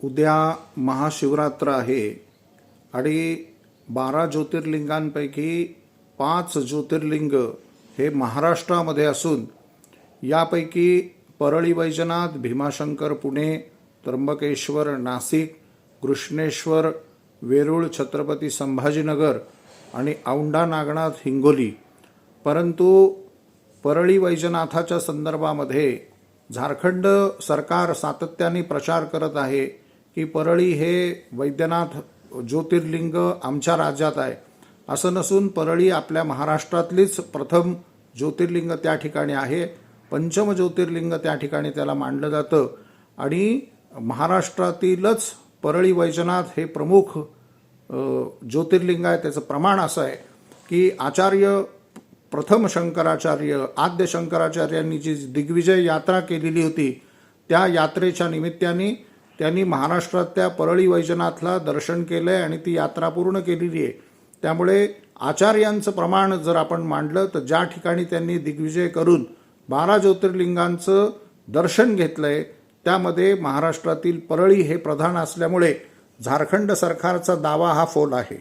उद्या महाशिवरात्र आहे आणि 12 ज्योतिर्लिंगांपैकी 5 ज्योतिर्लिंग हे महाराष्ट्रामध्ये असून यापैकी परळी वैजनाथ, भीमाशंकर पुणे, त्र्यंबकेश्वर नाशिक, कृष्णेश्वर वेरूळ छत्रपती संभाजीनगर आणि औंढा नागनाथ हिंगोली। परंतु परळी वैजनाथाच्या संदर्भामध्ये झारखंड सरकार सातत्याने प्रचार करत आहे की परळी हे वैद्यनाथ ज्योतिर्लिंग आमच्या राज्यात आहे। असं नसून परळी आपल्या महाराष्ट्रातलीच प्रथम ज्योतिर्लिंग त्या ठिकाणी आहे। पंचम ज्योतिर्लिंग त्या ठिकाणी त्याला मानलं जातं आणि महाराष्ट्रातीलच परळी वैजनाथ हे प्रमुख ज्योतिर्लिंग आहे। त्याचं प्रमाण असं आहे की आचार्य प्रथम शंकराचार्य आद्य शंकराचार्यांनी जी दिग्विजय यात्रा केलेली होती त्या यात्रेच्या निमित्ताने त्यांनी महाराष्ट्रातल्या परळी वैजनाथला दर्शन केलंय आणि ती यात्रा पूर्ण केलेली आहे। त्यामुळे आचार्यांचं प्रमाण जर आपण मांडलं तर ज्या ठिकाणी त्यांनी दिग्विजय करून 12 ज्योतिर्लिंगांचं दर्शन घेतलंय त्यामध्ये महाराष्ट्रातील परळी हे प्रधान असल्यामुळे झारखंड सरकारचा दावा हा फोल आहे।